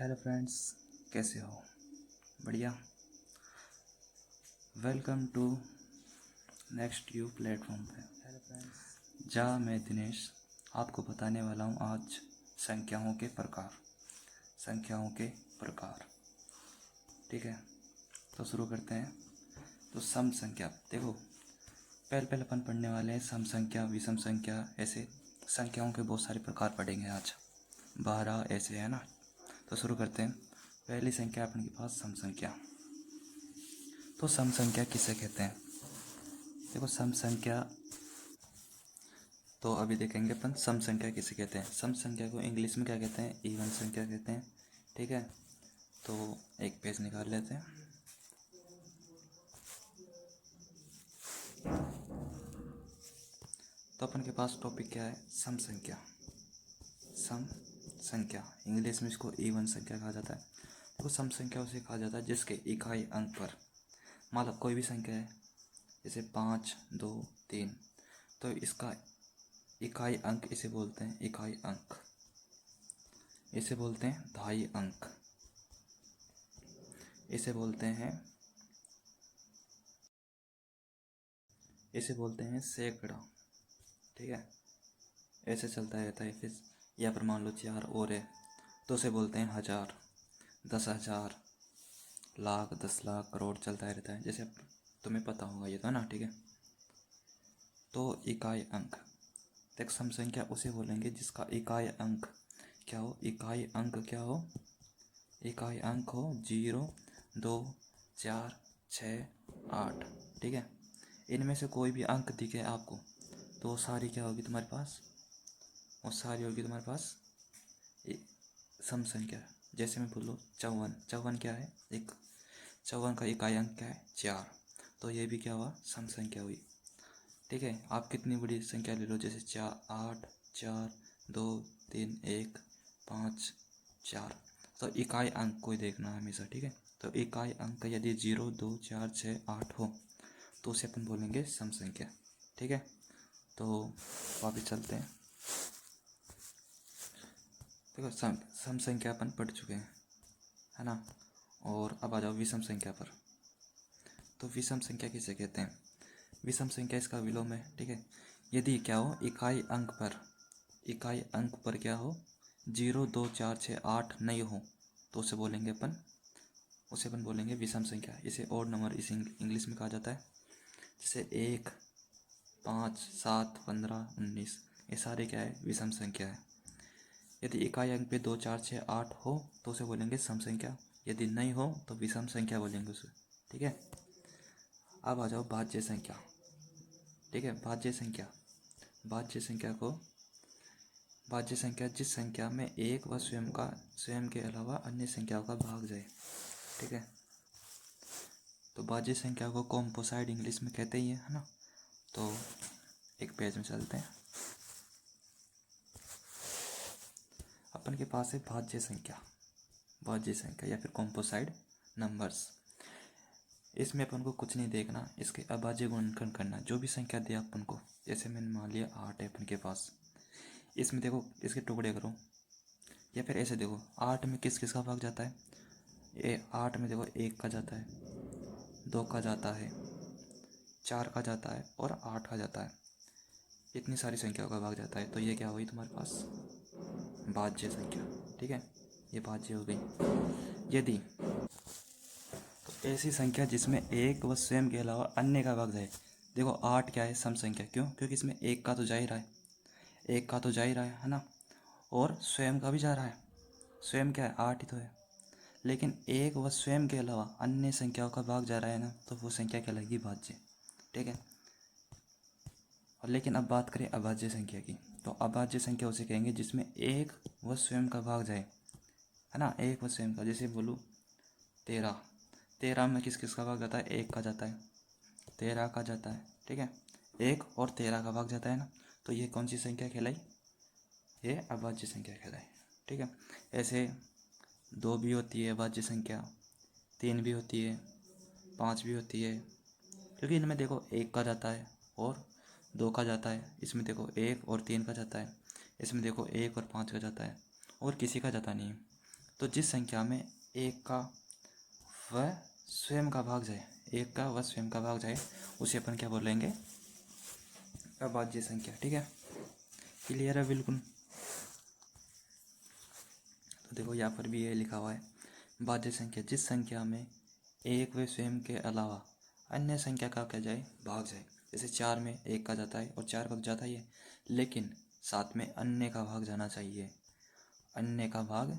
Hello friends, कैसे हो? बढ़िया। Welcome to Next You platform पे। हेलो फ्रेंड्स, मैं दिनेश आपको बताने वाला हूँ आज संख्याओं के प्रकार। ठीक है, तो शुरू करते हैं। तो सम संख्या, देखो पहले अपन पढ़ने वाले हैं सम संख्या, विषम संख्या, ऐसे संख्याओं के बहुत सारे प्रकार पढ़ेंगे आज। 12 ऐसे है ना। तो शुरू करते हैं। पहली संख्या अपने के पास सम संख्या। तो सम संख्या किसे कहते हैं? देखो सम संख्या, तो अभी देखेंगे अपन सम संख्या किसे कहते हैं। सम संख्या को इंग्लिश में क्या कहते हैं? इवन संख्या कहते हैं। ठीक है, तो एक पेज निकाल लेते हैं। तो अपन के पास टॉपिक क्या है? सम संख्या। सम संख्या, इंग्लिश में इसको इवन संख्या कहा जाता है। तो सम संख्या उसे कहा जाता है जिसके इकाई अंक पर, मतलब कोई भी संख्या है जैसे 5, 2, 3, तो इसका इकाई अंक इसे बोलते हैं इकाई अंक। इसे बोलते हैं दहाई अंक। इसे बोलते हैं सैकड़ा। ठीक है, ऐसे चलता रहता है। फिर या पर मान लो 4 और है तो उसे बोलते हैं हज़ार, 10,000, लाख, 10 लाख, करोड़, चलता रहता है। जैसे तुम्हें पता होगा ये तो है ना। ठीक है, तो इकाई अंक, देख सम संख्या उसे बोलेंगे जिसका इकाई अंक क्या हो? इकाई अंक क्या हो? इकाई अंक हो 0, 2, 4, 6, 8। ठीक है, इनमें से कोई भी अंक दिखे आपको तो वो सारी क्या होगी तुम्हारे पास? वो सारी होगी तुम्हारे पास सम संख्या। जैसे मैं बोलूँ 54, 54 क्या है? एक 54 का इकाई अंक क्या है? 4। तो ये भी क्या हुआ? सम संख्या हुई। ठीक है, आप कितनी बड़ी संख्या ले लो, जैसे 4, 8, 4, 2, 3, 1, 5, 4, तो इकाई अंक को ही देखना हमेशा। ठीक है, तो इकाई अंक यदि 0, 2, 4, 6, 8 हो तो उसे अपन बोलेंगे सम संख्या। ठीक है, तो वापस चलते हैं। देखो सम संख्या अपन पढ़ चुके हैं, है ना। और अब आ जाओ विषम संख्या पर। तो विषम संख्या किसे कहते हैं? विषम संख्या इसका विलोम है। ठीक है, यदि क्या हो? इकाई अंक पर क्या हो? 0, 2, 4, 6, 8 नहीं हो तो उसे अपन बोलेंगे विषम संख्या। इसे ओड नंबर इस इंग्लिश में कहा जाता है। जैसे 1, 5, 7, 15, 19, ये सारे क्या है? विषम संख्या है। यदि इकाई अंक पे 2, 4, 6, 8 हो तो उसे बोलेंगे सम संख्या। यदि नहीं हो तो विषम संख्या बोलेंगे उसे। ठीक है, अब आ जाओ भाज्य संख्या। ठीक है, भाज्य संख्या जिस संख्या में एक व स्वयं के अलावा अन्य संख्याओं का भाग जाए। ठीक है, तो भाज्य संख्या को कॉम्पोसाइड इंग्लिश में कहते ही है ना। तो एक पेज में चलते हैं। अपन के पास है भाज्य संख्या या फिर कॉम्पोसाइड नंबर्स। इसमें अपन को कुछ नहीं देखना, इसके अभाज्य गुणनखंड करना। जो भी संख्या दे अपन को, जैसे मैंने मान लिया 8 है अपन के पास, इसमें देखो इसके टुकड़े करो, या फिर ऐसे देखो 8 में किस किस का भाग जाता है? ये 8 में देखो 1 का जाता है, 2 का जाता है, 4 का जाता है और 8 का जाता है। इतनी सारी संख्याओं का भाग जाता है। तो ये क्या हुई तुम्हारे पास? भाज्य संख्या। ठीक है, ये भाज्य हो गई। यदि तो ऐसी संख्या जिसमें एक व स्वयं के अलावा अन्य का भाग जाए। देखो 8 क्या है? सम संख्या। क्यों? क्योंकि इसमें एक का तो जा ही रहा है, है ना। और स्वयं का भी जा रहा है। स्वयं क्या है? 8 ही तो है। लेकिन एक व स्वयं के अलावा अन्य संख्याओं का भाग जा रहा है ना, तो वो संख्या कहलाएगी भाज्य। ठीक है, और लेकिन अब बात करें अभाज्य संख्या की। तो अभाज्य संख्या उसे कहेंगे जिसमें एक व स्वयं का भाग जाए, है ना। एक व स्वयं का, जैसे बोलूँ 13 में किस किस का भाग जाता है? 1 का जाता है, 13 का जाता है। ठीक है, 1 और 13 का भाग जाता है ना, तो ये कौन सी संख्या कहलाई? ये अभाज्य संख्या कहलाई। ठीक है, ऐसे 2 भी होती है अभाज्य संख्या, 3 भी होती है, 5 भी होती है। क्योंकि इनमें देखो 1 का जाता है और 2 का जाता है, इसमें देखो 1 और 3 का जाता है, इसमें देखो 1 और 5 का जाता है, और किसी का जाता नहीं है। तो जिस संख्या में एक का व स्वयं का भाग जाए, एक का व स्वयं का भाग जाए, उसे अपन क्या बोलेंगे? अभाज्य संख्या। ठीक है, क्लियर है बिल्कुल। तो देखो यहाँ पर भी ये लिखा हुआ है, भाज्य संख्या जिस संख्या में एक व स्वयं के अलावा अन्य संख्या का क्या जाए, भाग जाए। जैसे 4 में एक का जाता है और 4 का तो जाता ही है, लेकिन साथ में अन्य का भाग जाना चाहिए, अन्य का भाग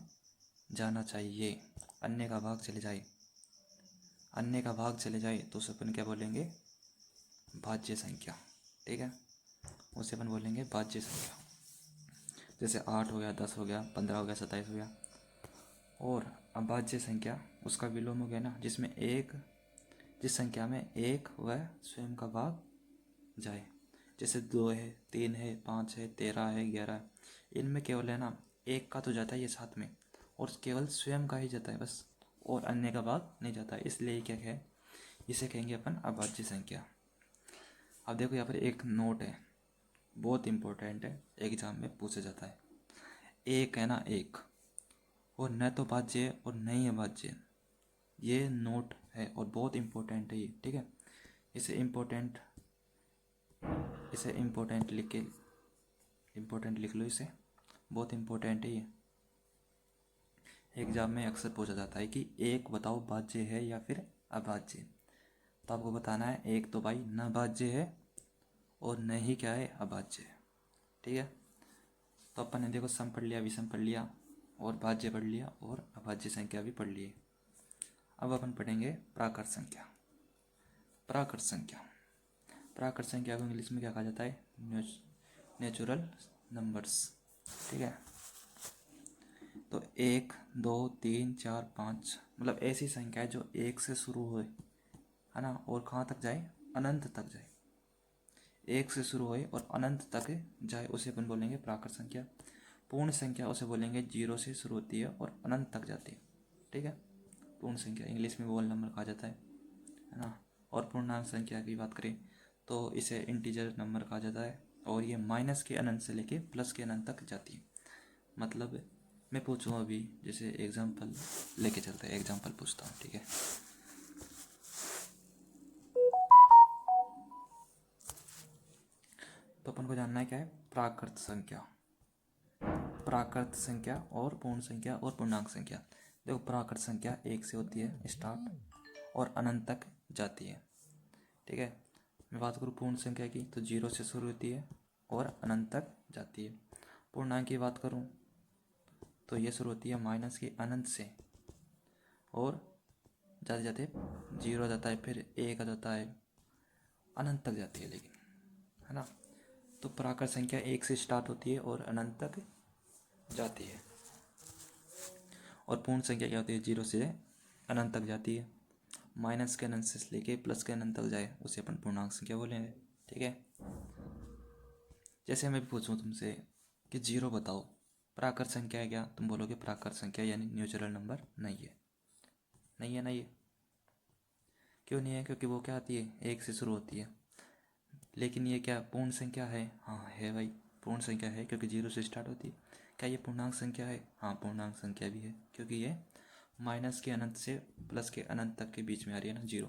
जाना चाहिए, अन्य का भाग चले जाए, अन्य का भाग चले जाए तो उसे अपन क्या बोलेंगे? भाज्य संख्या। ठीक है, उसे अपन बोलेंगे भाज्य संख्या। जैसे 8 हो गया, 10 हो गया, 15 हो गया, 27 हो गया। और अभाज्य संख्या उसका विलोम हो गया ना, जिसमें एक, जिस संख्या में एक व स्वयं का भाग जाए। जैसे 2 है, 3 है, 5 है, 13 है, 11 है। इनमें केवल है ना एक का तो जाता है ये साथ में, और केवल स्वयं का ही जाता है बस, और अन्य का भाग नहीं जाता है। इसलिए क्या है, इसे कहेंगे अपन अभाज्य संख्या। अब देखो यहाँ पर एक नोट है, बहुत इम्पोर्टेंट है, एग्जाम में पूछा जाता है। एक है ना, एक, और न तो भाज्य है और न ही अभाज्य। ये नोट है और बहुत इम्पोर्टेंट है ये। ठीक है, इसे इम्पोर्टेंट लिख के, इम्पोर्टेंट लिख लो इसे, बहुत इम्पोर्टेंट है ये। एग्जाम में अक्सर पूछा जाता है कि एक बताओ भाज्य है या फिर अभाज्य। तो आपको बताना है एक तो भाई न भाज्य है और न ही क्या है, अभाज्य है। ठीक है, तो अपन ने देखो सम पढ़ लिया, विषम पढ़ लिया, और भाज्य पढ़ लिया, और अभाज्य संख्या भी पढ़ ली। अब अपन पढ़ेंगे प्राकृत संख्या। प्राकृत संख्या, प्राकृत संख्या को इंग्लिश में क्या कहा जाता है? Natural numbers. ठीक है, तो 1, 2, 3, 4, 5 मतलब ऐसी संख्या है जो एक से शुरू हो, है ना, और कहाँ तक जाए? अनंत तक जाए। एक से शुरू होए और अनंत तक जाए उसे अपन बोलेंगे प्राकृत संख्या। पूर्ण संख्या उसे बोलेंगे 0 से शुरू होती है और अनंत तक जाती है। ठीक है, पूर्ण संख्या इंग्लिश में होल नंबर कहा जाता है ना। और पूर्णांक संख्या की बात करें तो इसे इंटीजर नंबर कहा जाता है, और ये माइनस के अनंत से लेके प्लस के अनंत तक जाती है। मतलब मैं पूछूँ अभी, जैसे एग्जाम्पल लेके चलते हैं, एग्जाम्पल पूछता हूँ। ठीक है, तो अपन को जानना है क्या है? प्राकृत संख्या। प्राकृत संख्या और पूर्ण संख्या और पूर्णांक संख्या। देखो प्राकृत संख्या 1 से होती है स्टार्ट और अनंत तक जाती है। ठीक है, मैं बात करूँ पूर्ण संख्या की तो 0 से शुरू होती है और अनंत तक जाती है। पूर्णांक की बात करूँ तो ये शुरू होती है माइनस के अनंत से, और जाते जाते 0 आ जाता है, फिर 1 आ जाता है, अनंत तक जाती है लेकिन, है ना। तो प्राकृत संख्या 1 से स्टार्ट होती है और अनंत तक जाती है। और पूर्ण संख्या क्या होती है? 0 से अनंत तक जाती है, माइनस के अनंत से लेके प्लस के अनंत तक जाए उसे अपन पूर्णांक संख्या बोलेंगे। ठीक है, जैसे मैं पूछूं तुमसे कि 0 बताओ प्राकृत संख्या है क्या, तुम बोलोगे प्राकृत संख्या यानी नेचुरल नंबर नहीं है। नहीं है ना ये, क्यों नहीं है? क्योंकि वो क्या आती है? 1 से शुरू होती है। लेकिन ये क्या पूर्ण संख्या है? हाँ है भाई, पूर्ण संख्या है क्योंकि 0 से स्टार्ट होती है। क्या ये पूर्णांक संख्या है? हाँ पूर्णांक संख्या भी है, क्योंकि ये माइनस के अनंत से प्लस के अनंत तक के बीच में आ रही है ना, 0।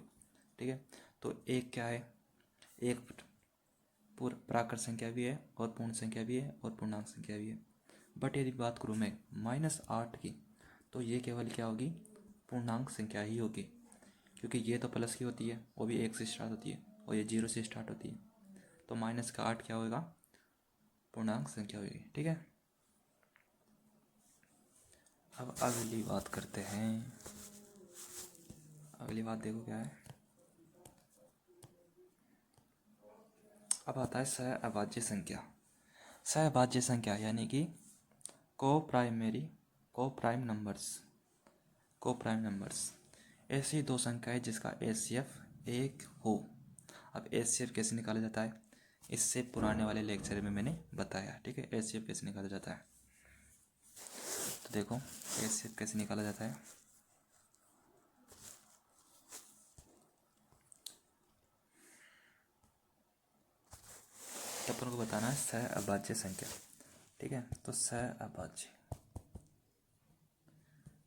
ठीक है, तो एक क्या है? एक प्राकृत संख्या भी है और पूर्ण संख्या भी है और पूर्णांक संख्या भी है। बट यदि बात करूँ मैं -8 की, तो ये केवल क्या होगी? पूर्णांक संख्या ही होगी, क्योंकि ये तो प्लस की होती है, वो भी 1 से स्टार्ट होती है, और ये 0 से स्टार्ट होती है। तो -8 क्या होगा? पूर्णांक संख्या होगी। ठीक है, अब अगली बात करते हैं। अगली बात देखो क्या है। अब आता है सहअभाज्य संख्या। सहअभाज्य संख्या यानी कि को प्राइम नंबर्स ऐसी दो संख्याएं जिसका एचसीएफ 1 हो। अब एचसीएफ कैसे निकाला जाता है? इससे पुराने वाले लेक्चर में मैंने बताया। ठीक है, एचसीएफ कैसे निकाला जाता है, तो देखो एचसीएफ कैसे निकाला जाता है। तो अपन को बताना है सहअभाज्य संख्या। ठीक है, तो सहअभाज्य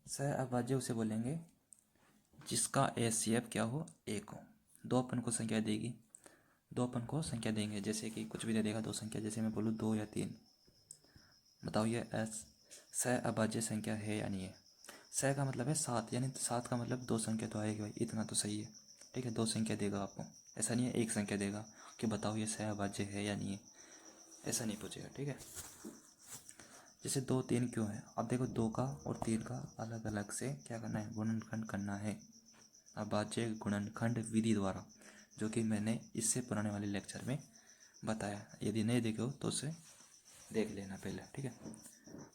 सह अभाज्य उसे बोलेंगे जिसका एचसीएफ क्या हो, एक हो। दो अपन को संख्या देगी, दो अपन को संख्या देंगे, जैसे कि कुछ भी दे देगा, दो संख्या, जैसे मैं बोलूँ 2 या 3। बताओ ये सह अभाज्य संख्या है या नहीं है। सह का मतलब है 7, यानी 7 का मतलब दो संख्या तो आएगी भाई, इतना तो सही है। ठीक है, दो संख्या देगा आपको, ऐसा नहीं है एक संख्या देगा कि बताओ ये सह अभाज्य है या नहीं है, ऐसा नहीं पूछेगा। ठीक है, जैसे 2 3 क्यों है, अब देखो 2 का और 3 का अलग अलग से क्या करना है, गुणनखंड करना है अभाज्य गुणनखंड विधि द्वारा, जो कि मैंने इससे पुराने वाले लेक्चर में बताया। यदि नहीं देखे हो तो उसे देख लेना पहले। ठीक है,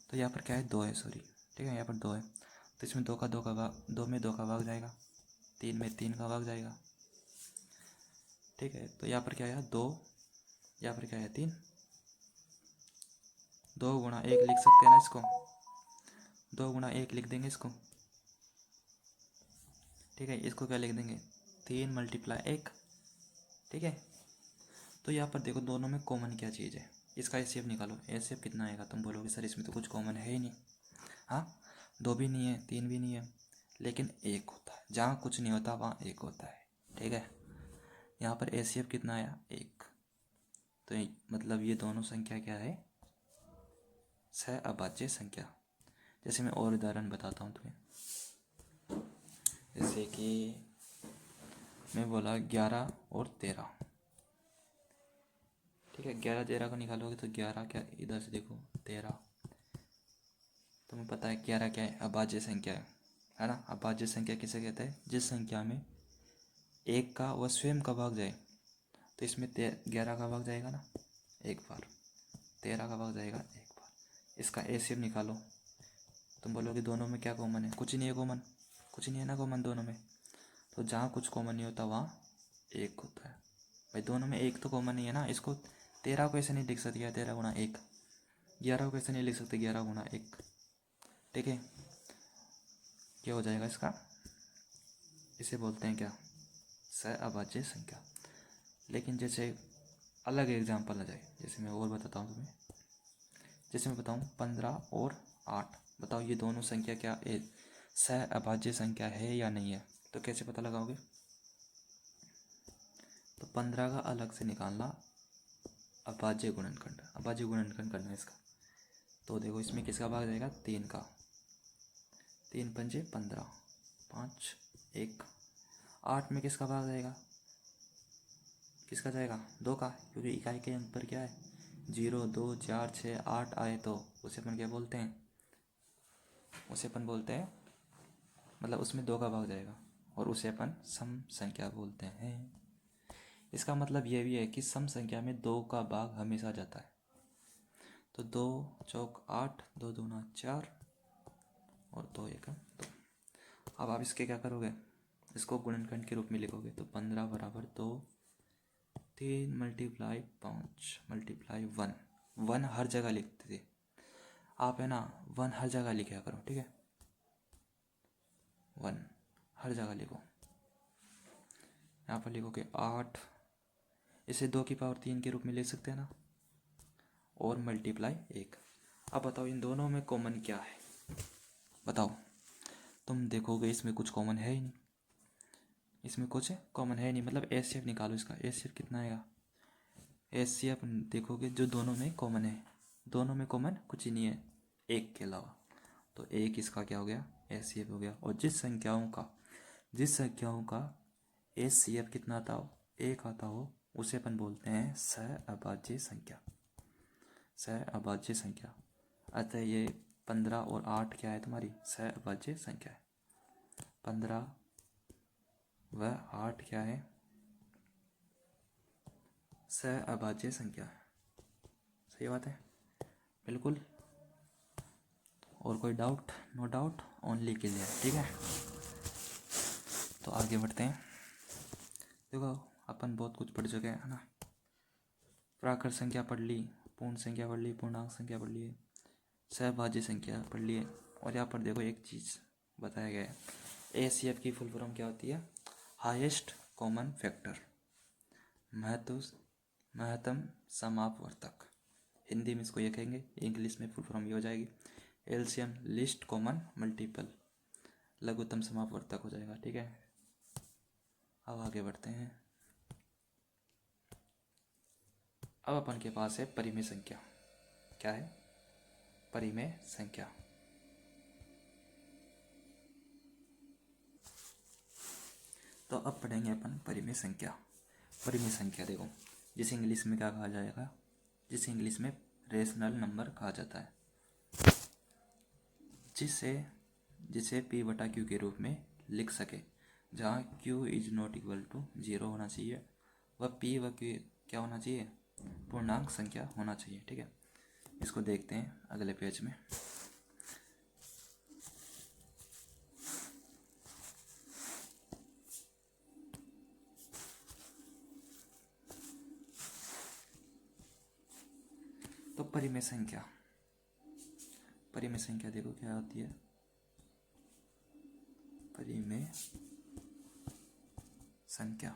तो यहाँ पर क्या है, 2 है, सॉरी। ठीक है, यहाँ पर 2 है, तो इसमें 2 का 2 का भाग, 2 में 2 का भाग जाएगा, 3 में 3 का भाग जाएगा। ठीक है, तो यहाँ पर क्या है 2, यहाँ पर क्या है 3, 2 गुणा 1 लिख सकते हैं ना इसको, 2 गुणा 1 लिख देंगे इसको। ठीक है, इसको क्या लिख देंगे, 3 × 1। ठीक है, तो यहाँ पर देखो दोनों में कॉमन क्या चीज़ है, इसका एचसीएफ निकालो। एचसीएफ कितना आएगा, तुम बोलोगे सर इसमें तो कुछ कॉमन है ही नहीं। हाँ, 2 भी नहीं है, 3 भी नहीं है, लेकिन 1 होता है, जहाँ कुछ नहीं होता वहाँ 1 होता है। ठीक है, यहाँ पर एचसीएफ कितना आया, 1। तो मतलब ये दोनों संख्या क्या है, सह अभाज्य संख्या। जैसे मैं और उदाहरण बताता हूँ तुम्हें, जैसे कि मैं बोला 11 और 13। ठीक है, 11 13 को निकालोगे तो 11 क्या, इधर से देखो 13, तुम्हें पता है 11 क्या है, अभाज्य संख्या है ना। अभाज्य संख्या किसे कहते हैं, जिस संख्या में 1 का व स्वयं का भाग जाए। तो इसमें 11 का भाग जाएगा ना एक बार, 13 का भाग जाएगा एक बार। इसका एचसीएफ निकालो, तुम बोलोगे दोनों में क्या कॉमन है, कुछ नहीं है कॉमन, कुछ नहीं है ना कॉमन दोनों में। तो जहाँ कुछ कॉमन नहीं होता वहाँ 1 होता है भाई, दोनों में 1 तो कॉमन नहीं है ना। इसको 13 को ऐसे नहीं लिख सकते 13 गुणा 1, 11 को ऐसे नहीं लिख सकते 11 गुणा 1। ठीक है, क्या हो जाएगा इसका, इसे बोलते हैं क्या, सह अभाज्य संख्या। लेकिन जैसे अलग एग्जाम्पल आ जाए, जैसे मैं और बताता हूँ तुम्हें, जैसे मैं बताऊँ 15 और 8, बताओ ये दोनों संख्या क्या सह अभाज्य संख्या है या नहीं है। तो कैसे पता लगाओगे, तो 15 का अलग से निकालना अभाज्य गुणनखंड, अभाज्य गुणनखंड करना है इसका। तो देखो इसमें किसका भाग जाएगा, 3 का, 3 पंजे 15, 5 1। 8 में किसका भाग जाएगा, किसका जाएगा, 2 का, क्योंकि इकाई के अंक पर क्या है 0 2 4 6 8 आए तो उसे अपन क्या बोलते हैं, उसे अपन बोलते हैं, मतलब उसमें 2 का भाग जाएगा और उसे अपन सम संख्या बोलते हैं। इसका मतलब ये भी है कि सम संख्या में 2 का भाग हमेशा जाता है। तो 2 चौक 8, 2 दूना 4 और 2 एकम 2। अब आप इसके क्या करोगे, इसको गुणनखंड के रूप में लिखोगे। तो 15 बराबर 2, 3 × 5 × 1। 1 हर जगह लिखते थे आप, है ना, 1 हर जगह लिखा करो। ठीक है, 1 हर जगह लिखो। यहाँ पर लिखोगे 8, इसे 2 की पावर 3 के रूप में लिख सकते हैं ना, और मल्टीप्लाई 1। अब बताओ इन दोनों में कॉमन क्या है, बताओ। तुम देखोगे इसमें कुछ कॉमन है ही नहीं, इसमें कुछ कॉमन है नहीं, मतलब एचसीएफ निकालो इसका। एचसीएफ कितना आएगा, एचसीएफ देखोगे जो दोनों में कॉमन है, दोनों में कॉमन कुछ ही नहीं है 1 के अलावा। तो 1 इसका क्या हो गया, एचसीएफ हो गया। और जिस संख्याओं का एचसीएफ कितना आता हो, 1 आता हो, उसे अपन बोलते हैं सह अभाज्य संख्या, सह अभाज्य संख्या। अतः ये 15 और 8 क्या है, तुम्हारी सह अभाज्य संख्या है। 15 व 8 क्या है, सह अभाज्य संख्या है। सही बात है, बिल्कुल। और कोई doubt, no doubt, only clear. ठीक है, तो आगे बढ़ते हैं। देखो अपन बहुत कुछ पढ़ चुके हैं, है ना। प्राकृत संख्या पढ़ ली, पूर्ण संख्या पढ़ ली, पूर्णांक संख्या पढ़ ली, सहभाज्य संख्या पढ़ लिए। और यहाँ पर देखो एक चीज़ बताया गया है, एसीएफ की फुल फॉर्म क्या होती है, हाईएस्ट कॉमन फैक्टर, महत्तम समापवर्तक। हिंदी में इसको ये कहेंगे, इंग्लिश में फुल फॉर्म ये हो जाएगी एलसीएम, लिस्ट कॉमन मल्टीपल। लघुत्तम समापवर्तक हो जाएगा। ठीक है, अब आगे बढ़ते हैं। अब अपन के पास है परिमेय संख्या। क्या है? परिमेय संख्या। तो अब पढ़ेंगे अपन परिमेय संख्या। परिमेय संख्या देखो, जिसे इंग्लिश में क्या कहा जाएगा, जिसे इंग्लिश में रेशनल नंबर कहा जाता है, जिसे p बटा q के रूप में लिख सके, जहाँ q is not equal to 0 होना चाहिए, वह p व q क्या होना चाहिए, पूर्णांक संख्या होना चाहिए। ठीक है, इसको देखते हैं अगले पेज में। तो परिमेय संख्या, परिमेय संख्या देखो क्या होती है, परिमेय संख्या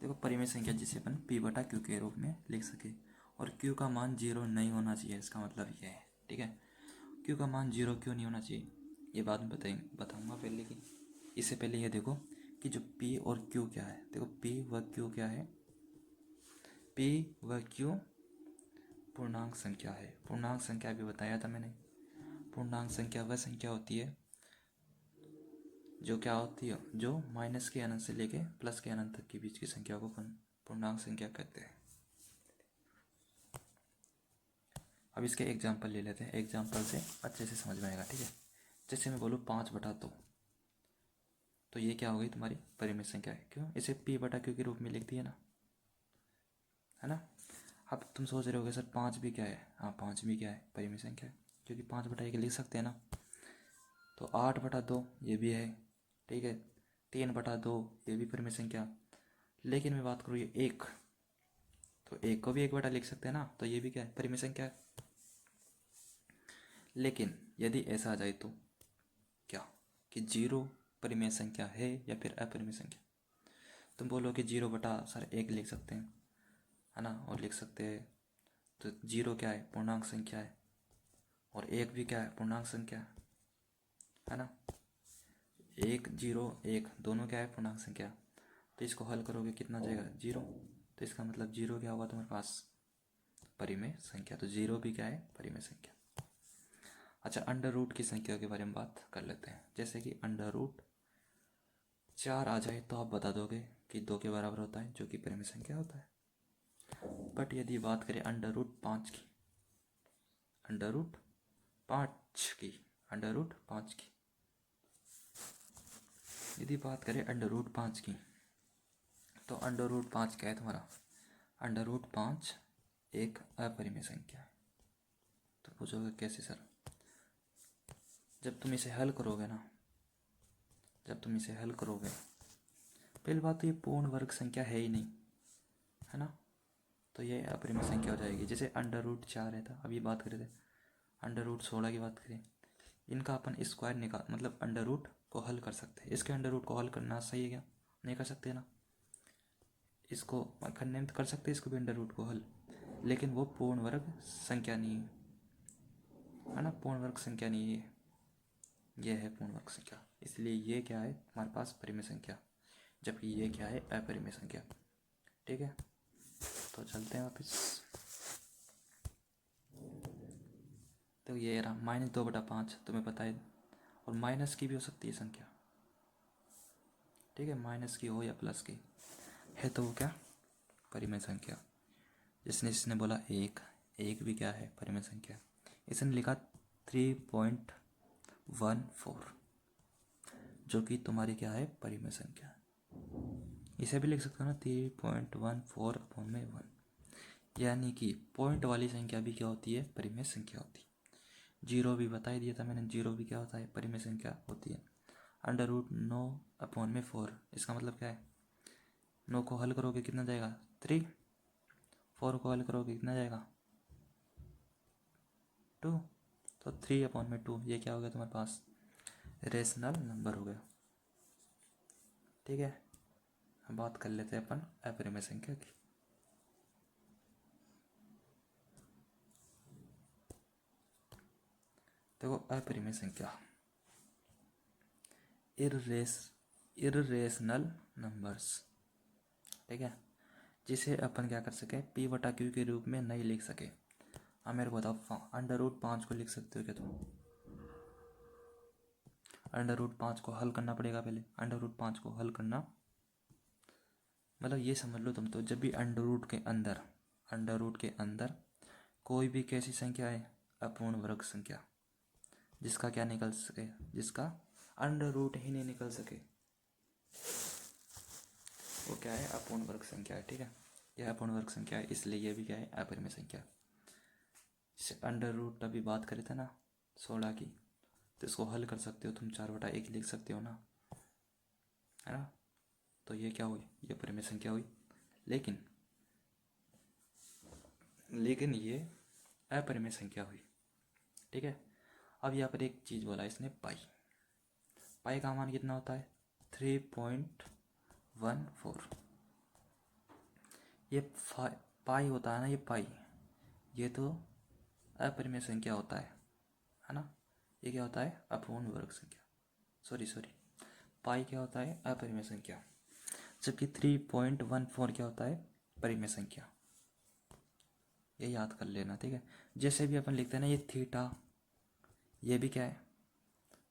देखो, परिमेय संख्या जिसे अपन p बटा q के रूप में लिख सके, और q का मान 0 नहीं होना चाहिए, इसका मतलब ये है। ठीक है, q का मान 0 क्यों नहीं होना चाहिए ये बाद में बताऊंगा पहले की, इससे पहले ये देखो कि जो p और q क्या है। देखो p व q क्या है, p व q पूर्णांक संख्या है। पूर्णांक संख्या भी बताया था मैंने। पूर्णांक संख्या वह संख्या होती है जो क्या होती है, जो माइनस के अनंत से लेके प्लस के अनंत तक के बीच की संख्या को पूर्णांक संख्या कहते हैं। अब इसके एग्जाम्पल ले लेते हैं, एग्जाम्पल से अच्छे से समझ में आएगा। ठीक है, जैसे मैं बोलूँ 5/2, तो ये क्या हो गई तुम्हारी परिमेय संख्या है। क्यों? इसे p बटा q के रूप में लिख दिया ना, है ना। अब तुम सोच रहे होगे सर 5 भी क्या है, हाँ 5 भी क्या है, परिमेय संख्या है, क्योंकि 5/1 लिख सकते हैं ना। तो 8/2 ये भी है। ठीक है, 3/2 ये भी परिमेय संख्या। लेकिन मैं बात करूँ ये 1, तो 1 को भी 1 लिख सकते हैं ना, तो ये भी क्या है, परिमेय संख्या है। लेकिन यदि ऐसा आ जाए तो क्या, कि 0 परिमेय संख्या है या फिर अपरिमेय संख्या। तुम बोलो कि 0/1 लिख सकते हैं, है ना, और लिख सकते हैं, तो 0 क्या है, पूर्णांक संख्या है, और 1 भी क्या है, पूर्णांक संख्या है ना। 1 0 1 दोनों क्या है, पूर्णांक संख्या। तो इसको हल करोगे कितना जाएगा, 0। तो इसका मतलब 0 क्या होगा तुम्हारे पास, परिमेय संख्या। तो 0 भी क्या है, परिमेय संख्या। अच्छा, अंडर रूट की संख्या के बारे में बात कर लेते हैं। जैसे कि अंडर रूट 4 आ जाए तो आप बता दोगे कि 2 के बराबर होता है, जो कि परिमेय संख्या होता है। बट यदि बात करें अंडर रूट 5 की, अंडर रूट 5 की, अंडर रूट 5 की, यदि बात करें अंडर रूट 5 की, तो अंडर रूट 5 क्या है तुम्हारा, अंडर रूट 5 एक अपरिमेय संख्या है। तो पूछोगे कैसे सर, जब तुम इसे हल करोगे ना, जब तुम इसे हल करोगे, पहली बात तो ये पूर्ण वर्ग संख्या है ही नहीं, है ना, तो ये अपरिमेय संख्या हो जाएगी। जैसे अंडर रूट 4 है था, अभी बात करें थे अंडर रूट 16 की बात करें, इनका अपन स्क्वायर निकाल, मतलब अंडर रूट को हल कर सकते हैं। इसके अंडर रूट को हल करना सही है क्या, नहीं कर सकते ना। इसको करने में तो कर सकते हैं, इसको भी अंडर रूट को हल, लेकिन वो पूर्ण वर्ग संख्या नहीं है ना, पूर्ण वर्ग संख्या नहीं है, ये है पूर्ण वर्ग संख्या। इसलिए ये क्या है हमारे पास, परिमेय संख्या, जबकि ये क्या है, अपरिमेय संख्या। ठीक है, तो चलते हैं वापस। तो ये रहा -2/5, तुम्हें पता है, और माइनस की भी हो सकती है संख्या। ठीक है, माइनस की हो या प्लस की है, तो वो क्या, परिमेय संख्या। जिसने बोला 1 भी क्या है, परिमेय संख्या। इसने लिखा 3.14, जो कि तुम्हारी क्या है, परिमेय संख्या। इसे भी लिख सकते हो ना, 3.14/1, यानी कि पॉइंट वाली संख्या भी क्या होती है, परिमेय संख्या होती है। 0 भी बता ही दिया था मैंने, 0 भी क्या होता है, परिमेय संख्या होती है। अंडर रूट 9/4, इसका मतलब क्या है, 9 को हल करोगे कितना जाएगा, 3, 4 को हल करोगे कितना जाएगा, 2, तो 3/2 ये क्या हो गया तुम्हारे पास, रेशनल नंबर हो गया। ठीक है, अब बात कर लेते हैं अपन अपरिमेय संख्या की। देखो अपरिमेय संख्या, इर्रेशनल नंबर्स, ठीक है, जिसे अपन क्या कर सके, पी बटा क्यू के रूप में नहीं लिख सके। अब मेरे को बताओ, अंडर रूट 5 को लिख सकते हो क्या तुम? अंडर रूट 5 को हल करना पड़ेगा पहले। अंडर रूट 5 को हल करना मतलब ये समझ लो तुम तो, जब भी अंडर रूट के अंदर कोई भी कैसी संख्या है, अपूर्ण वर्ग संख्या, जिसका क्या निकल सके, जिसका अंडर रूट ही नहीं निकल सके, वो क्या है, अपूर्ण वर्ग संख्या है, ठीक है। यह अपूर्ण वर्ग संख्या है, इसलिए यह भी क्या है, अपरिमेय संख्या। अंडर रूट अभी बात करे थे ना 16 की, तो इसको हल कर सकते हो तुम, 4/1 लिख सकते हो ना, है ना। तो ये क्या हुई, ये परिमेय संख्या हुई। लेकिन ये अपरिमेय संख्या हुई, ठीक है। अब यहाँ पर एक चीज़ बोला इसने, पाई का मान कितना होता है, 3.14। ये पाई होता है ना, ये पाई, ये तो अपरिमेय संख्या होता है ना। ये क्या होता है, अपूर्ण वर्ग संख्या। सॉरी, पाई क्या होता है, अपरिमेय संख्या, जबकि 3.14 क्या होता है, परिमेय संख्या। ये याद कर लेना, ठीक है। जैसे भी अपन लिखते हैं ना, ये थीटा, ये भी क्या है,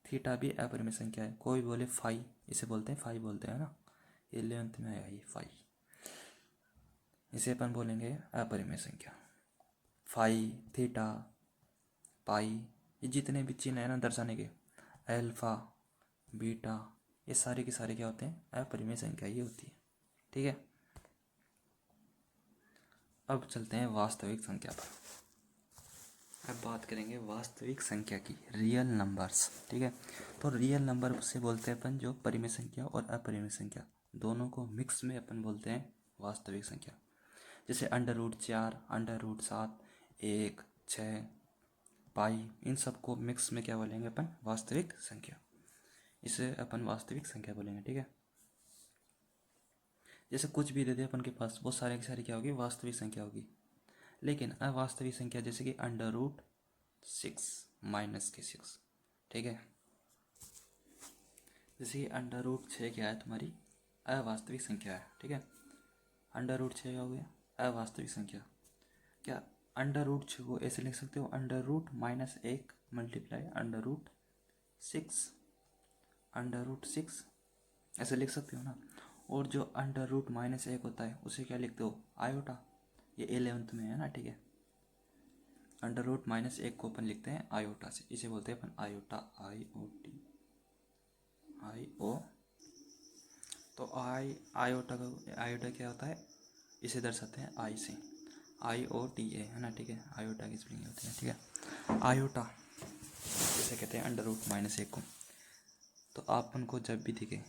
थीटा भी अपरिमेय संख्या है। कोई बोले फाई, इसे बोलते हैं फाई बोलते हैं ना, 11th में आया ये फाई, इसे अपन बोलेंगे अपरिमेय संख्या। फाई, थीटा, पाई, ये जितने भी चिन्ह है ना दर्शाने के, अल्फा, बीटा, ये सारे के सारे क्या होते हैं, अपरिमेय संख्या ही होती है, ठीक है। अब चलते हैं वास्तविक संख्या पर। अब बात करेंगे वास्तविक संख्या की, रियल नंबर्स, ठीक है। तो रियल नंबर से बोलते हैं अपन जो परिमेय संख्या और अपरिमेय संख्या दोनों को मिक्स में अपन बोलते हैं वास्तविक संख्या। जैसे अंडर रूट 4, अंडर रूट 7, 1, 6, पाई, इन सबको मिक्स में क्या बोलेंगे अपन, वास्तविक संख्या। इसे अपन वास्तविक संख्या बोलेंगे, ठीक है। जैसे कुछ भी दे दे अपन के पास, वो सारे की सारी क्या होगी, वास्तविक संख्या होगी। लेकिन अवास्तविक संख्या जैसे कि अंडर रूट 6 -6, ठीक है। जैसे कि अंडर रूट 6 क्या है, तुम्हारी अवास्तविक संख्या है, ठीक है। अंडर रूट 6 हो गया अवास्तविक संख्या। क्या अंडर रूट 6 को ऐसे लिख सकते हो, under root -1 multiply under root 6 ऐसे लिख सकते हो ना। और जो अंडर रूट -1 होता है उसे क्या लिखते हो, आयोटा, ये 11th में है ना, ठीक है। अंडर रूट -1 को अपन लिखते हैं आयोटा से, इसे बोलते हैं अपन आयोटा, IOTA। तो आयोटा क्या होता है, इसे दर्शाते हैं आई से, IOTA, है ना, ठीक है। आयोटा की स्पेलिंग होती है, ठीक है, आयोटा इसे कहते हैं अंडर रूट -1 को। तो अपन को जब भी दिखे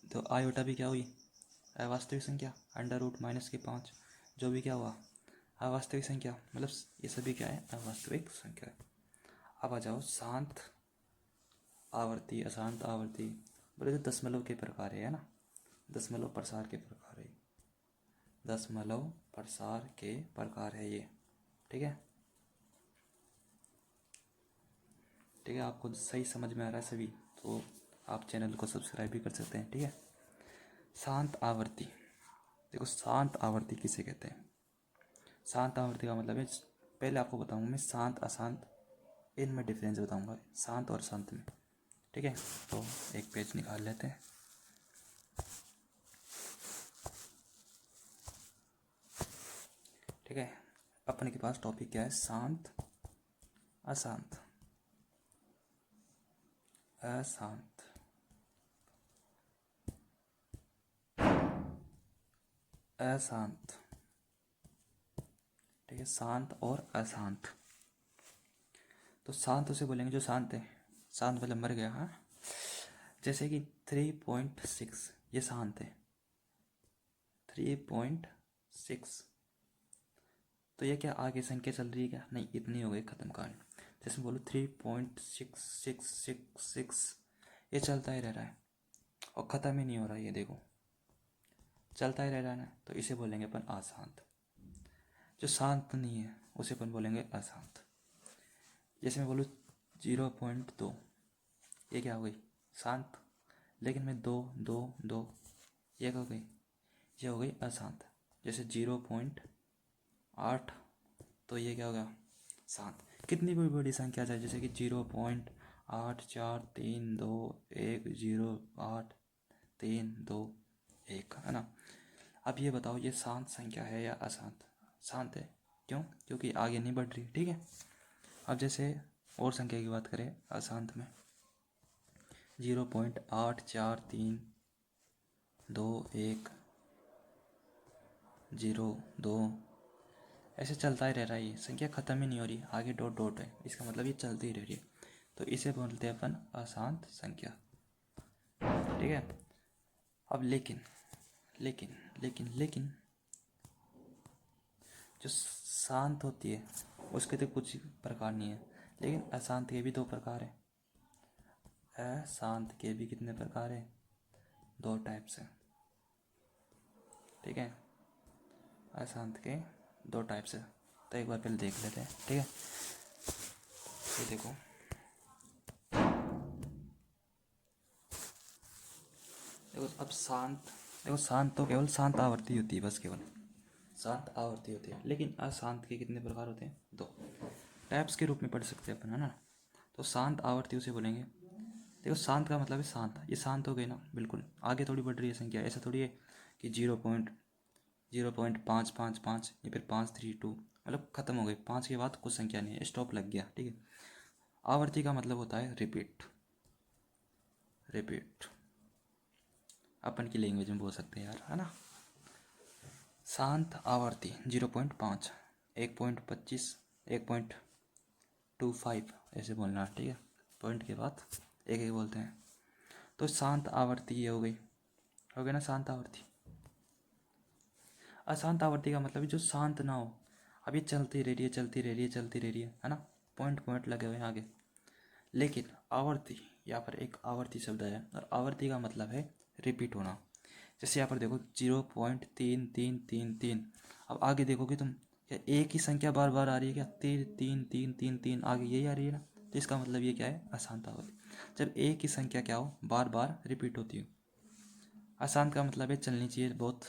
तो आयोटा भी क्या हुई, अवास्तविक संख्या। अंडर रूट -5 जो भी क्या हुआ, अवास्तविक संख्या, मतलब ये सभी क्या है, अवास्तविक संख्या है। अब आ जाओ शांत आवर्ती, अशांत आवर्ती, बोले तो दशमलव के प्रकार है ना, दशमलव प्रसार के प्रकार है, दशमलव प्रसार के प्रकार है ये, ठीक है। ठीक है, आपको सही समझ में आ रहा है सभी, तो आप चैनल को सब्सक्राइब भी कर सकते हैं, ठीक है। शांत आवर्ती, देखो शांत आवर्ती किसे कहते हैं। शांत आवर्ती का मतलब है, पहले आपको बताऊंगा मैं शांत अशांत, इनमें डिफरेंस बताऊंगा, शांत और शांत में, ठीक है। तो एक पेज निकाल लेते हैं। ठीक है, अपने के पास टॉपिक क्या है, शांत अशांत, अशांत, अशांत, ठीक है, शांत और अशांत। तो शांत उसे बोलेंगे जो शांत है, शांत मतलब मर गया, हाँ। जैसे कि 3.6 ये शांत है, 3.6, तो ये क्या आगे संख्या चल रही है क्या, नहीं, इतनी हो गई, खत्म कहानी। जैसे बोलो 3.6666, ये चलता ही रह रहा है और ख़त्म ही नहीं हो रहा है, ये देखो चलता ही रह रहा है ना, तो इसे बोलेंगे अपन अशांत। जो शांत नहीं है उसे अपन बोलेंगे अशांत। जैसे मैं बोलूँ 0.2, ये क्या हो गई शांत, लेकिन में दो दो दो ये क्या हो गई, ये हो गई अशांत। जैसे 0.8 तो ये क्या होगा शांत। कितनी भी बड़ी संख्या जाए जैसे कि 0.8432 1 है ना। अब ये बताओ ये शांत संख्या है या अशांत। शांत है, क्यों? क्योंकि आगे नहीं बढ़ रही। ठीक है, अब जैसे और संख्या की बात करें अशांत में 0.8432 1 0 2 ऐसे चलता ही रह रहा है। ये संख्या ख़त्म ही नहीं हो रही, आगे डॉट डॉट है, इसका मतलब ये चलती ही रह रही है। तो इसे बोलते हैं अपन अशांत संख्या। ठीक है, अब लेकिन लेकिन लेकिन लेकिन जो शांत होती है उसके तो कुछ प्रकार नहीं है, लेकिन अशांत के भी दो प्रकार हैं। अशांत के भी कितने प्रकार हैं? दो टाइप्स हैं। ठीक है, अशांत के दो टाइप्स है। तो एक बार पहले देख लेते हैं। ठीक है, ये देखो देखो अब शांत, देखो शांत तो केवल शांत आवर्ती होती है, बस केवल शांत आवर्ती होती है। लेकिन अशांत के कितने प्रकार होते हैं? दो टाइप्स के रूप में पढ़ सकते हैं अपन, है ना। तो शांत आवर्ती उसे बोलेंगे। देखो शांत का मतलब है शांत, ये शांत हो गई ना, बिल्कुल आगे थोड़ी बढ़ रही है संख्या। ऐसा थोड़ी है कि 0.555 या फिर 532 मतलब ख़त्म हो गई, 5 के बाद कुछ संख्या नहीं है, स्टॉप लग गया। ठीक है, आवर्ती का मतलब होता है रिपीट। रिपीट अपन की लैंग्वेज में बोल सकते हैं यार, है ना। शांत आवर्ती 0.5 1.25 1.25 ऐसे बोलना। ठीक है, पॉइंट के बाद एक एक बोलते हैं। तो शांत आवर्ती ये हो गई ना शांत आवर्ती। अशांत आवर्ती का मतलब जो शांत ना हो, अब ये चलती रह रही है चलती रह रही है चलती रह रही है ना, पॉइंट पॉइंट लगे हुए हैं आगे। लेकिन आवर्ती, यहाँ पर एक आवर्ती शब्द है और आवर्ती का मतलब है रिपीट होना। जैसे यहाँ पर देखो 0.3333। अब आगे देखोगे तुम, क्या एक ही संख्या बार बार आ रही है क्या? 3 3 3 3 3 आगे यही आ रही है ना। तो इसका मतलब ये क्या है? अशांत आवर्ती। जब एक ही संख्या क्या हो, बार बार रिपीट होती हो। अशांत का मतलब है चलनी चाहिए बहुत,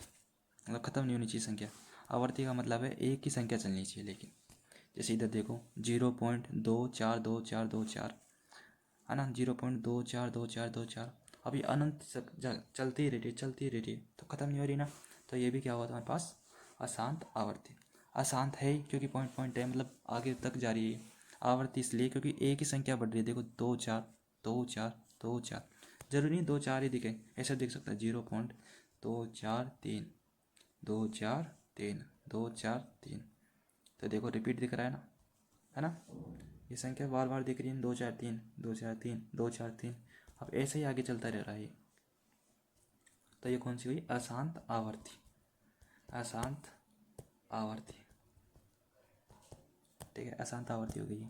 मतलब ख़त्म नहीं होनी चाहिए संख्या। आवर्ती का मतलब है एक ही संख्या चलनी चाहिए। लेकिन जैसे इधर देखो 0.242424 है ना, 0.242424। अब ये अनंत चलती ही रही है चलती ही रही है, तो ख़त्म नहीं हो रही ना। तो ये भी क्या हुआ तुम्हारे पास? अशांत आवर्ती। अशांत है क्योंकि पॉइंट पॉइंट है, मतलब आगे तक जा रही है। आवर्ती इसलिए क्योंकि एक ही संख्या बढ़ रही है। देखो 2 4 2 4 2 4, जरूरी नहीं 2 4 ही दिखे, ऐसे दिख सकता है 0.243 2 4 3 2 4 3। तो देखो रिपीट दिख रहा है ना। ये संख्या बार बार दिख रही है 2 4 3 2 4 3 2 4 3। अब ऐसे ही आगे चलता रह रहा है। तो ये कौन सी हुई? अशांत आवर्ती। अशांत आवर्ती। ठीक है, अशांत आवर्ती हो गई।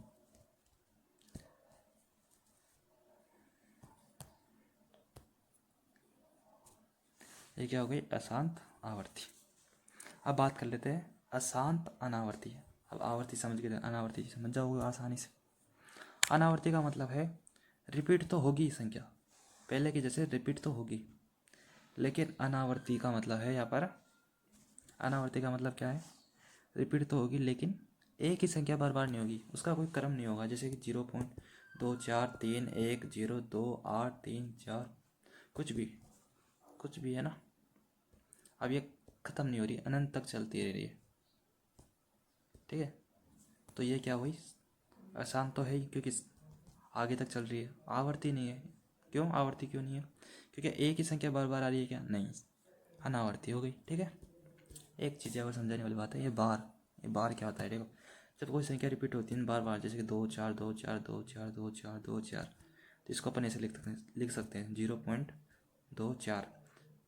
ये क्या हो गई? अशांत आवर्ती। अब बात कर लेते हैं अशांत अनावर्ती। अब आवर्ती समझ गए, अनावर्ती समझ जाओगे आसानी से। अनावर्ती का मतलब है रिपीट तो होगी संख्या, पहले की जैसे रिपीट तो होगी, लेकिन अनावर्ती का मतलब है यहाँ पर, अनावर्ती का मतलब क्या है? रिपीट तो होगी लेकिन एक ही संख्या बार बार नहीं होगी, उसका कोई क्रम नहीं होगा। जैसे कि 0.2431 0 2 8 3 4 कुछ भी है ना। अब ये ख़त्म नहीं हो रही, अनंत तक चलती रह रही है। ठीक है, तो ये क्या हुई? अशांत तो है ही क्योंकि आगे तक चल रही है, आवर्ती नहीं है। क्यों आवर्ती क्यों नहीं है? क्योंकि एक ही संख्या बार बार आ रही है क्या? नहीं, अनावर्ती हो गई। ठीक है, एक चीज़ और समझाने वाली बात है, ये बार क्या होता है? देखो जब कोई संख्या रिपीट होती है बार बार, जैसे कि 2 4 2 4 2 4 2 4, तो इसको अपन ऐसे लिख सकते हैं 0.24।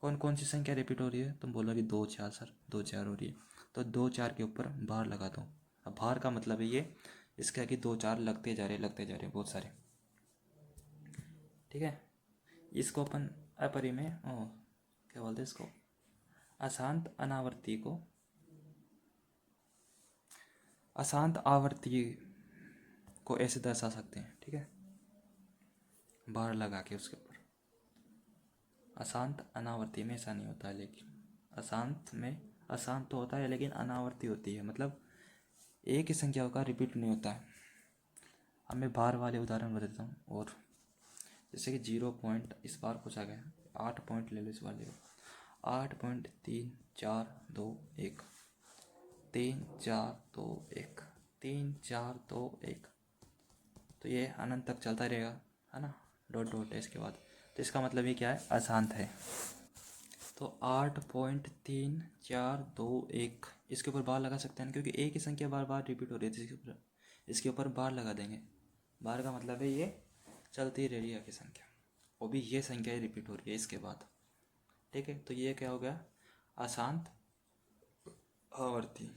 कौन कौन सी संख्या रिपीट हो रही है? तुम बोलोगे 2 4 सर, 2 4 हो रही है, तो 2 4 के ऊपर बार लगा दो। अब बार का मतलब है ये इसका कि 2 4 लगते जा रहे बहुत सारे। ठीक है, इसको अपन अपरी में क्या बोलते हैं इसको? अशांत अनावर्ती को, अशांत आवर्ती को ऐसे दर्शा सकते हैं। ठीक है, बार लगा के उसके ऊपर। अशांत अनावर्ती में ऐसा नहीं होता है, लेकिन अशांत में अशांत तो होता है लेकिन अनावर्ती होती है, मतलब एक ही संख्या का रिपीट नहीं होता है। अब मैं बार वाले उदाहरण बताता हूँ। और जैसे कि 0 इस बार कुछ आ गया, 8 पॉइंट ले लो इस वाले को, 8.3 4 2 1, 3 4 2 1, 3 4 2 1, तो ये अनंत तक चलता रहेगा, है ना। डॉट डॉट है इसके बाद, तो इसका मतलब ये क्या है, अशांत है। तो 8.3 4 2 1 इसके ऊपर बार लगा सकते हैं, क्योंकि एक ही संख्या बार बार रिपीट हो रही है, तो इसके ऊपर बार लगा देंगे। बार का मतलब है ये चलती रह रही है की संख्या, वो भी ये संख्या रिपीट हो रही है इसके बाद। ठीक है, तो ये क्या हो गया, अशांत आवर्ती।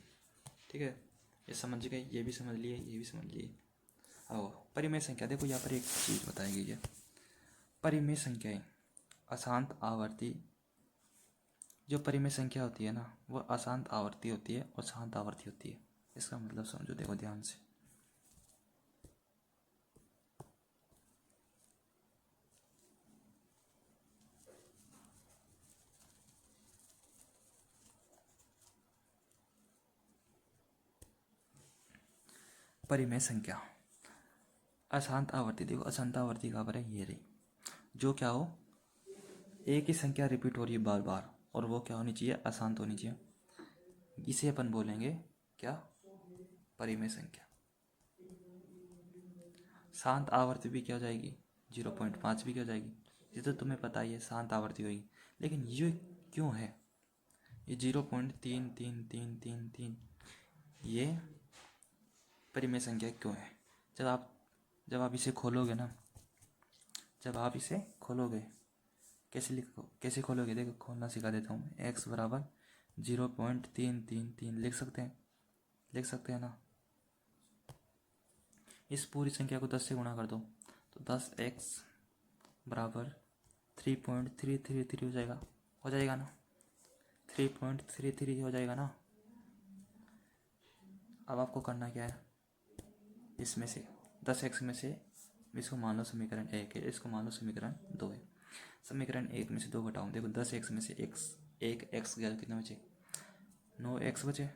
ठीक है, ये समझ गए, ये भी समझ लिए, ये भी समझ लिए। आओ परिमेय संख्या, देखो यहाँ पर एक चीज़ बताई गई है, परिमेय संख्याएं अशांत आवर्ती। जो परिमेय संख्या होती है ना, वो अशांत आवर्ती होती है और शांत आवर्ती होती है। इसका मतलब समझो, देखो ध्यान से। परिमेय संख्या अशांत आवर्ती, देखो अशांत आवर्ती कहाँ पर है, ये रही। जो क्या हो, एक ही संख्या रिपीट हो रही है बार बार, और वो क्या होनी चाहिए, अशांत होनी चाहिए। इसे अपन बोलेंगे क्या, परिमेय संख्या। शांत आवर्ती भी क्या हो जाएगी, 0.5 भी क्या हो जाएगी। ये तो तुम्हें पता ही है, शांत आवर्ती होगी। लेकिन ये क्यों है, ये 0.333333 ये परिमेय संख्या क्यों है। जब आप इसे खोलोगे ना, जब आप इसे खोलोगे, कैसे खोलोगे, देखो खोलना सिखा देता हूँ। x बराबर 0.333 लिख सकते हैं ना। इस पूरी संख्या को 10 से गुणा कर दो, तो 10x बराबर 3.333 हो जाएगा ना, 3.33 हो जाएगा ना। अब आपको करना क्या है, इसमें से 10x में से इसको मान लो समीकरण 1 है, इसको मान लो समीकरण 2 है। समीकरण 1 में से 2 घटाओ, देखो 10x में से एक x गया, कितना बचे, 9x बचे।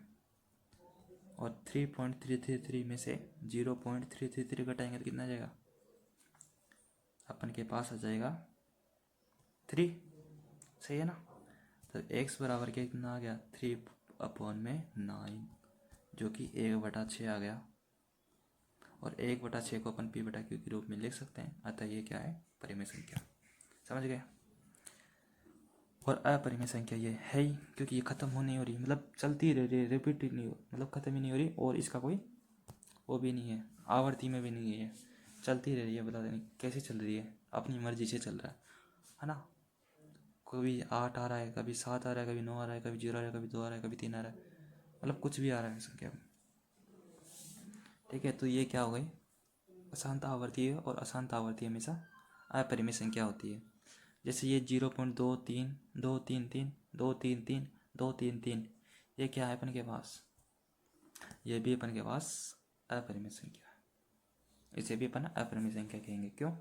और 3.333 में से 0.333 घटाएंगे तो कितना आ जाएगा, अपन के पास आ जाएगा 3। सही है ना। तो x बराबर के कितना आ गया, 3/9, जो कि 1/6 आ गया। और 1/6 को अपन p/q के रूप में लिख सकते हैं। अतः ये क्या है, परिमेय संख्या। समझ गए। और अपरिमेय संख्या ये है ही, क्योंकि ये ख़त्म हो नहीं हो रही, मतलब चलती रह रही, रिपीट ही नहीं हो, मतलब ख़त्म ही नहीं हो रही, और इसका कोई वो भी नहीं है, आवर्ती में भी नहीं है, चलती रह रही है। बता दें कैसे चल रही है, अपनी मर्जी से चल रहा है ना। कभी 8 आ रहा है, कभी 7 आ रहा है, कभी 9 आ रहा है, कभी 0 आ रहा है, कभी 2 आ रहा है, कभी 3 आ रहा है, मतलब कुछ भी आ रहा है संख्या में। ठीक है, तो ये क्या हो गई, अशांत आवर्ती है, और अशांत आवर्ती हमेशा अपरिमेय संख्या होती है। जैसे ये 0.23233 ये क्या है अपन के पास, ये भी अपन के पास अपरिमेय संख्या है। इसे भी अपन अपरिमेय संख्या कहेंगे, क्यों,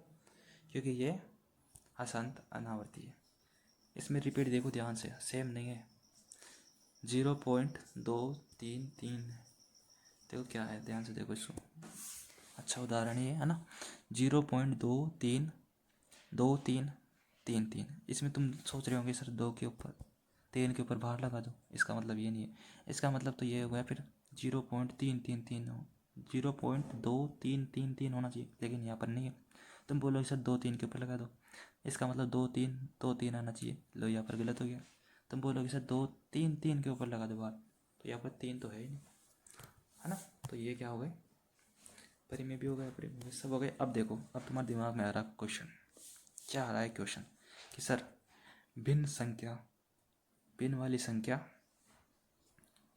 क्योंकि ये अशांत अनावर्ती है। इसमें रिपीट देखो ध्यान से, सेम नहीं है, 0.233 देखो क्या है, ध्यान से देखो इसको। अच्छा उदाहरण ये है ना, 0.232333। इसमें तुम सोच रहे होंगे सर 2 के ऊपर 3 के ऊपर बाहर लगा दो, इसका मतलब ये नहीं है। इसका मतलब तो ये हो गया फिर 0.333 हो, 0.2333 होना चाहिए, लेकिन यहाँ पर नहीं है। तुम बोलोगे सर 2 3 के ऊपर लगा दो, इसका मतलब 2 3 आना चाहिए, लो यहाँ पर गलत हो गया। तुम बोलोगे सर 2 3 3 के ऊपर लगा दो बार, तो यहाँ पर 3 तो है ही नहीं, है ना। तो ये क्या हो गए, परिमेय भी हो गया, परिमेय भी सब हो गए। अब देखो, अब तुम्हारे दिमाग में आ रहा क्वेश्चन, क्या आ रहा है क्वेश्चन, कि सर भिन्न वाली संख्या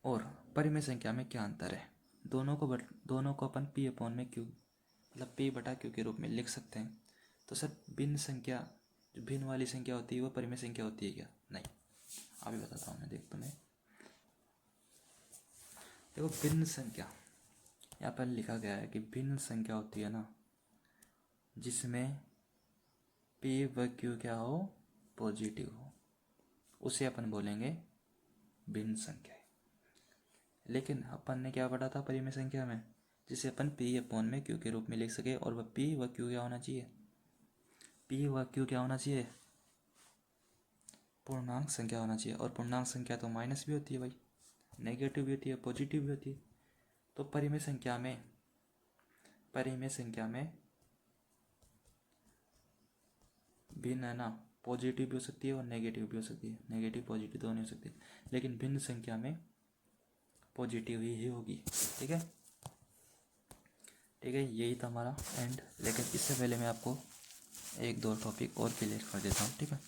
और परिमेय संख्या में क्या अंतर है। दोनों को अपन p/q मतलब p/q के रूप में लिख सकते हैं। तो सर भिन्न संख्या, जो भिन्न वाली संख्या होती है वो परिमेय संख्या होती है क्या, नहीं। अभी बताता हूँ मैं, देख तुम्हें, देखो भिन्न संख्या यहाँ पर लिखा गया है कि भिन्न संख्या होती है ना, जिसमें पी व क्यू क्या हो, पॉजिटिव हो, उसे अपन बोलेंगे भिन्न संख्या। लेकिन अपन ने क्या पढ़ा था परिमेय संख्या में, जिसे अपन पी अपॉन में क्यू के रूप में लिख सके, और वह पी व क्यू क्या होना चाहिए, पी व क्यू क्या होना चाहिए, पूर्णांक संख्या होना चाहिए। और पूर्णांक संख्या तो माइनस भी होती है भाई, नेगेटिव भी होती है, पॉजिटिव भी होती है। तो परिमेय संख्या में भिन्न है ना, पॉजिटिव भी हो सकती है और नेगेटिव भी हो सकती है, नेगेटिव पॉजिटिव दोनों हो सकती है, लेकिन भिन्न संख्या में पॉजिटिव ही होगी। ठीक है, ठीक है, यही था हमारा एंड। लेकिन इससे पहले मैं आपको एक दो टॉपिक और क्लियर कर देता हूँ। ठीक है,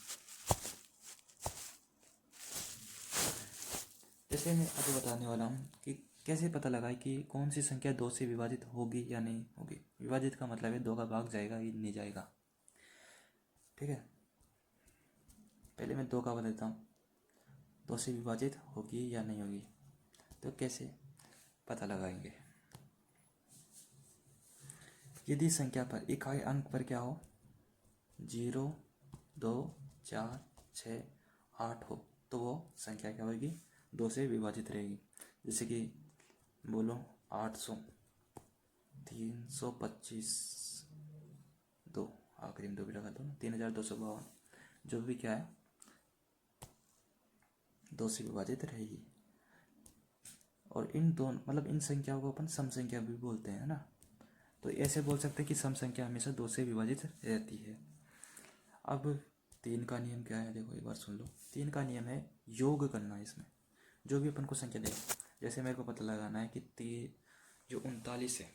जैसे मैं आपको बताने वाला हूँ कि कैसे पता लगाए कि कौन सी संख्या 2 से विभाजित होगी या नहीं होगी। विभाजित का मतलब है 2 का भाग जाएगा या नहीं जाएगा। ठीक है, पहले मैं 2 का बता देता हूँ, 2 से विभाजित होगी या नहीं होगी। तो कैसे पता लगाएंगे, यदि संख्या पर इकाई अंक पर क्या हो, 0, 2, 4, 6, 8 हो, तो वो संख्या क्या होगी, 2 से विभाजित रहेगी। जैसे कि बोलो 800, 325, 2, आखिरी में 2 भी लगा दो ना, 3252, जो भी क्या है 2 से विभाजित रहेगी। और इन दोनों मतलब इन संख्याओं को अपन सम संख्या भी बोलते हैं ना। तो ऐसे बोल सकते हैं कि सम संख्या हमेशा 2 से विभाजित रहती है। अब 3 का नियम क्या है, देखो एक बार सुन लो। 3 का नियम है योग करना है इसमें, जो भी अपन को संख्या दे। जैसे मेरे को पता लगाना है कि जो 39 है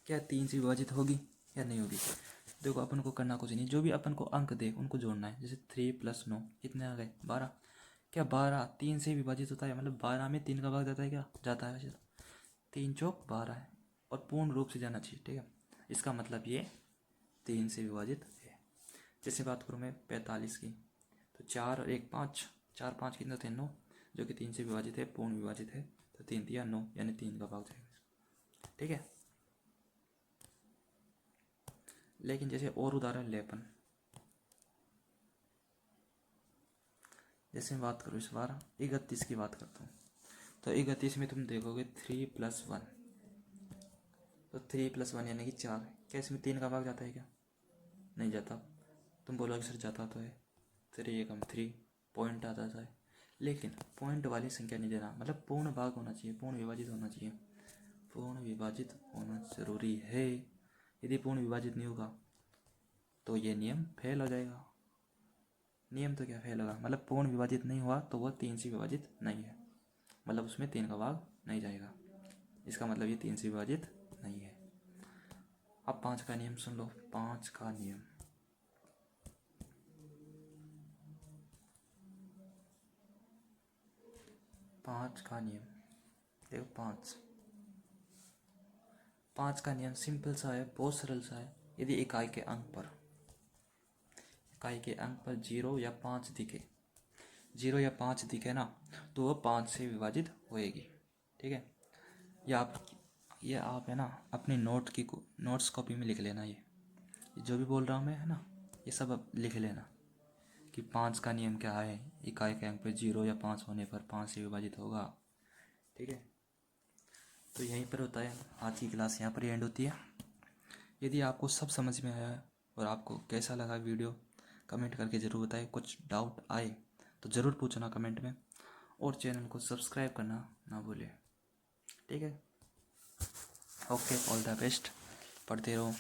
क्या 3 से विभाजित होगी या नहीं होगी। देखो अपन को करना कुछ नहीं, जो भी अपन को अंक दे उनको जोड़ना है। जैसे 3 + 9 कितने आ गए, 12। क्या 12 3 से विभाजित होता है, मतलब 12 में 3 का भाग जाता है, क्या जाता है वैसे तो 3 चौक 12 है, और पूर्ण रूप से जाना चाहिए। ठीक है, इसका मतलब ये 3 से विभाजित है। जैसे बात करूँ मैं 45 की, तो 4 और 1 5, 4 5 कितने थे 9, जो कि 3 से विभाजित है, पूर्ण विभाजित है, तो 3 दिया 9, यानी 3 का भाग जाएगा। ठीक है, लेकिन जैसे और उदाहरण ले अपन, जैसे मैं बात करूँ इस बार 31 की बात करता हूँ। तो 31 में तुम देखोगे 3 + 1, तो 3 + 1 यानी कि 4। क्या इसमें 3 का भाग जाता है, क्या नहीं जाता। तुम बोलोगे सर जाता तो है, 3 एकम 3 पॉइंट आता है, लेकिन पॉइंट वाली संख्या नहीं देना, मतलब पूर्ण भाग होना चाहिए, पूर्ण विभाजित होना चाहिए, पूर्ण विभाजित होना जरूरी है। यदि पूर्ण विभाजित नहीं होगा तो ये नियम फेल हो जाएगा। नियम तो क्या फेल होगा, मतलब पूर्ण विभाजित नहीं हुआ तो वह 3 से विभाजित नहीं है, मतलब उसमें 3 का भाग नहीं जाएगा, इसका मतलब ये 3 से विभाजित नहीं है। अब 5 का नियम सुन लो। 5 का नियम, 5 का नियम देखो, 5 का नियम सिंपल सा है, बहुत सरल सा है। यदि इकाई के अंक पर 0 या 5 दिखे, 0 या 5 दिखे ना, तो वह 5 से विभाजित होएगी। ठीक है, ये आप है ना अपनी नोट्स कॉपी में लिख लेना। ये जो भी बोल रहा हूँ मैं है ना, ये सब अब लिख लेना कि 5 का नियम क्या है, इकाई के अंक पर 0 या 5 होने पर 5 से विभाजित होगा। ठीक है, तो यहीं पर होता है, आज की क्लास यहाँ पर एंड होती है। यदि आपको सब समझ में आया है और आपको कैसा लगा वीडियो, कमेंट करके ज़रूर बताएं। कुछ डाउट आए तो ज़रूर पूछना कमेंट में, और चैनल को सब्सक्राइब करना ना भूलें। ठीक है, ओके, ऑल द बेस्ट, पढ़ते रहो।